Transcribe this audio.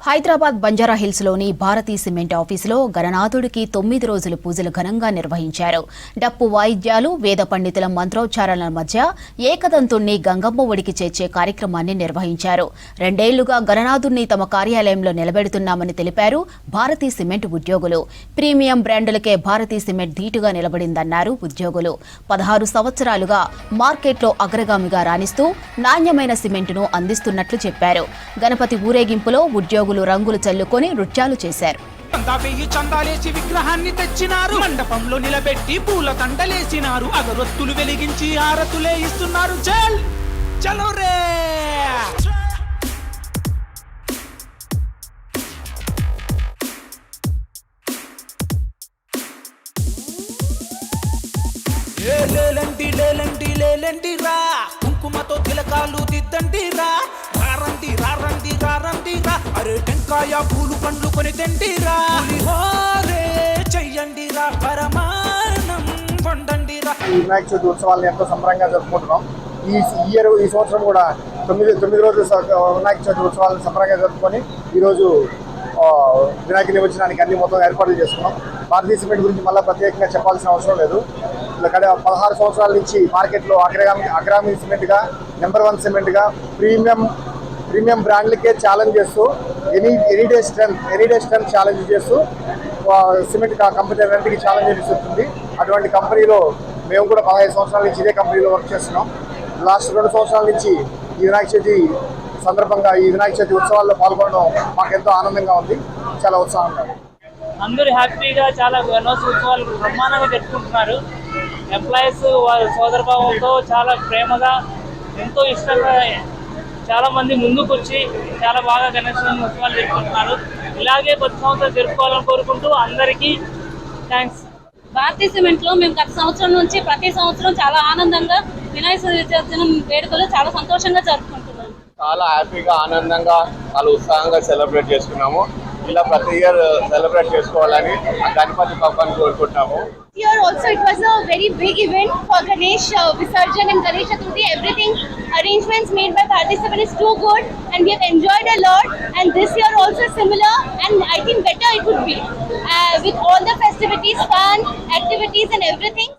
Hyderabad Banjara hills లోని Bharati cement ఆఫీసులో గణనాథుడికి 9 రోజులు పూజలు ఘనంగా నిర్వహించారు. డప్పు వాయిద్యాలు, వేద పండితుల మంత్రోచ్చారణల మధ్య ఏకదంతుణ్ణి గంగమ్మ ఒడికి చేర్చే కార్యక్రమాన్ని నిర్వహించారు. 2 ఏళ్లుగా గణనాథుణ్ణి తమ కార్యాలయంలో నిలబెడుతున్నామని తెలిపారు భారతీ సిమెంట్ ఉద్యోగులు. ప్రీమియం బ్రాండులకే భారతీ సిమెంట్ ధీటుగా నిలబడిందన్నారు ఉద్యోగులు. 16 సంవత్సరాలుగా మార్కెట్లో అగ్రగామిగా రాణిస్తూ నాణ్యమైన సిమెంటును అందిస్తున్నట్లు చెప్పారు. గణపతి ఊరేగింపులో ఉద్యోగులు రంగులు చల్లుకొని నృత్యాలు చేశారు. చందాలేసి విగ్రహాన్ని తెచ్చినారు. మండపంలో నిలబెట్టి పూల తండలేసినారు. అగరొత్తులు వెలిగించి హారతులే ఇస్తున్నారు. చలో రే లేలంటి రా, కుంకుమతో తిలకాలు దిద్దండి రా, రారండి రారండి రారండి రా, అరే టెంకాయ పూలు పండ్లు కొని తెండిరా, పులిహోరే చెయ్యండి రా, పరమాన్నం వండండి రా. వినాయక చవితి ఉత్సవాలను ఎంతో సంబరంగా జరుపుకుంటున్నాం. ఈ సంవత్సరం కూడా 9 రోజులు వినాయక చవితి ఉత్సవాలను సంబరంగా జరుపుకొని ఈరోజు వినాయక నిమజ్జనానికి అన్ని మొత్తం ఏర్పాట్లు చేసుకున్నాం. భారతీయ సిమెంట్ గురించి మళ్ళీ ప్రత్యేకంగా చెప్పాల్సిన అవసరం లేదు. ఇక్కడ 16 సంవత్సరాల నుంచి మార్కెట్లో అగ్రగామి సిమెంట్గా, నెంబర్ 1 సిమెంట్గా, ప్రీమియం బ్రాండ్లకే ఛాలెంజ్ చేస్తూ ఎనీ డే స్ట్రెంత్ ఛాలెంజ్ చేస్తూ సిమెంట్ కంపెనీ రెంట్కి ఛాలెంజ్ ఇస్తుంది. అటువంటి కంపెనీలో మేము కూడా 15 సంవత్సరాల నుంచి ఇదే కంపెనీలో వర్క్ చేస్తున్నాం. లాస్ట్ 2 సంవత్సరాల నుంచి ఈ వినాయక చవితి సందర్భంగా ఈ వినాయక చవితి ఉత్సవాల్లో పాల్గొనడం మాకు ఎంతో ఆనందంగా ఉంది, చాలా ఉత్సాహంగా ఉంది. అందరూ హ్యాపీగా చాలా ఉత్సవాలు బ్రహ్మాండంగా జరుపుకుంటున్నారు. ఎంప్లాయీస్ వాళ్ళ సోదరభావంతో చాలా ప్రేమగా, ఎంతో ఇష్టంగా చాలా మంది ముందుకు వచ్చి చాలా బాగా గణేశ ఉత్సవాలు జరుపుకుంటున్నారు. ఇలాగే 10 సంవత్సరాలు జరుపుకోవాలని కోరుకుంటూ అందరికీ థ్యాంక్స్. భారతీ సిమెంట్ లో మేము గత సంవత్సరం నుంచి ప్రతి సంవత్సరం చాలా ఆనందంగా వినాయక చవితి వేడుకలు చాలా సంతోషంగా జరుపుకుంటున్నాము. చాలా హ్యాపీగా, ఆనందంగా, చాలా ఉత్సాహంగా సెలబ్రేట్ చేసుకున్నాము. ఇలా ప్రతి ఇయర్ సెలబ్రేట్ చేసుకోవాలని గణపతి బప్పని కోరుకుంటున్నాము. Here also it was a very big event for Ganesh Visarjan and Ganesh Chaturthi. Everything arrangements made by Bharati Cement is too good and we have enjoyed a lot, and this year also similar, and I think better it would be with all the festivities, fun, activities and everything.